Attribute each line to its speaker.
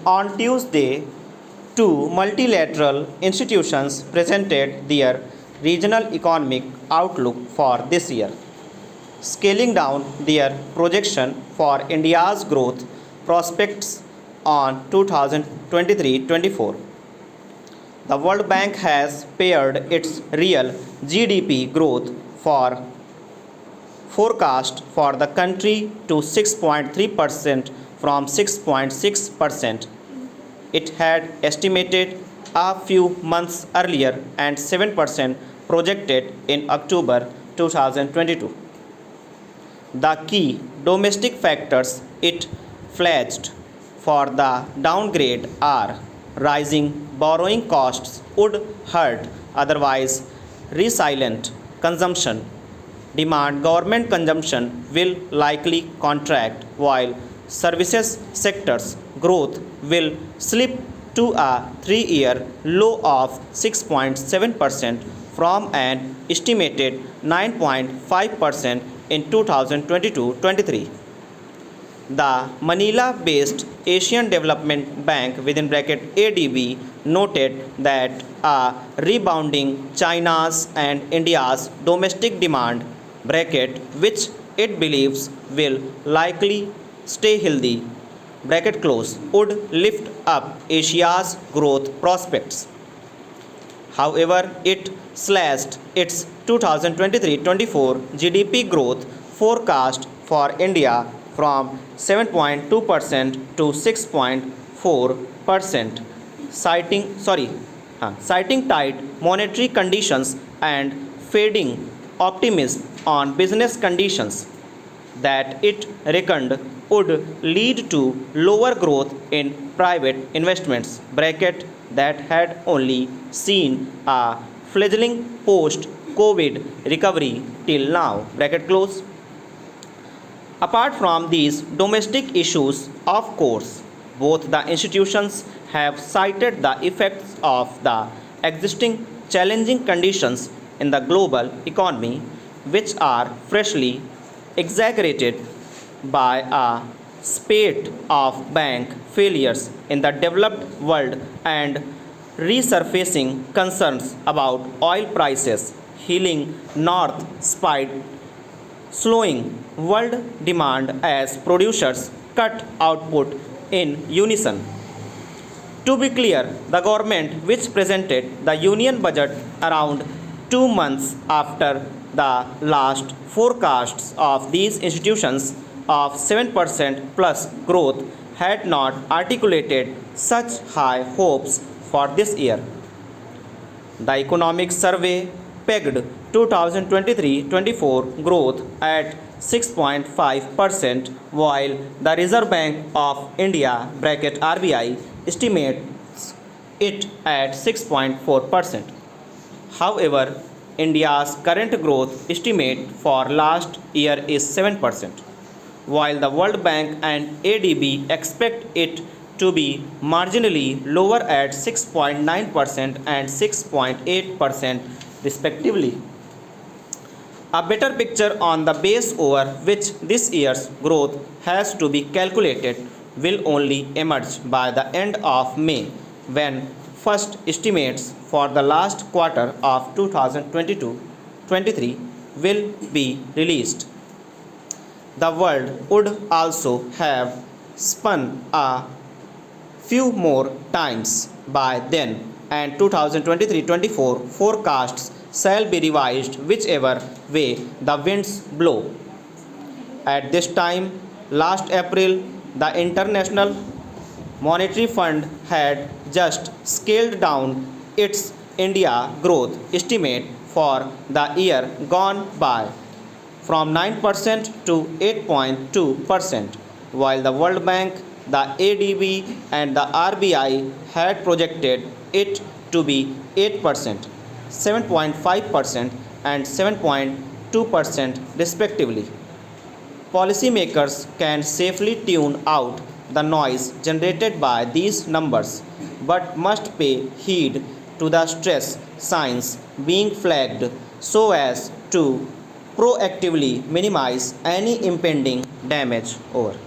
Speaker 1: On Tuesday, two multilateral institutions presented their regional economic outlook for this year, scaling down their projection for India's growth prospects on 2023-24. The World Bank has pared its real GDP growth for forecast for the country to 6.3% from 6.6% it had estimated a few months earlier and 7% projected in October 2022. The key domestic factors it flagged for the downgrade are rising borrowing costs would hurt otherwise resilient consumption. Demand government consumption will likely contract while services sectors growth will slip to a 3-year low of 6.7% from an estimated 9.5% in 2022-23. The Manila-based Asian Development Bank (ADB) noted that a rebounding China's and India's domestic demand which it believes will likely stay healthy would lift up Asia's growth prospects. However, it slashed its 2023-24 GDP growth forecast for India from 7.2% to 6.4%, citing tight monetary conditions and fading optimism on business conditions that it reckoned would lead to lower growth in private investments that had only seen a fledgling post-COVID recovery till now close. Apart from these domestic issues, of course, both the institutions have cited the effects of the existing challenging conditions in the global economy, which are freshly exaggerated by a spate of bank failures in the developed world and resurfacing concerns about oil prices healing north spite slowing world demand as producers cut output in unison. To be clear, the government, which presented the union budget around 2 months after the last forecasts of these institutions of 7% plus growth, had not articulated such high hopes for this year. The economic survey pegged 2023-24 growth at 6.5%, while the Reserve Bank of India (RBI) estimates it at 6.4%. However, India's current growth estimate for last year is 7%, while the World Bank and ADB expect it to be marginally lower at 6.9% and 6.8% respectively. A better picture on the base over which this year's growth has to be calculated will only emerge by the end of May, when first estimates for the last quarter of 2022-23 will be released. The world would also have spun a few more times by then, and 2023-24 forecasts shall be revised whichever way the winds blow. At this time, last April, the International Monetary Fund had just scaled down its India growth estimate for the year gone by from 9% to 8.2%, while the World Bank, the ADB, and the RBI had projected it to be 8%, 7.5%, and 7.2% respectively. Policymakers can safely tune out the noise generated by these numbers, but must pay heed to the stress signs being flagged so as to proactively minimize any impending damage. Over.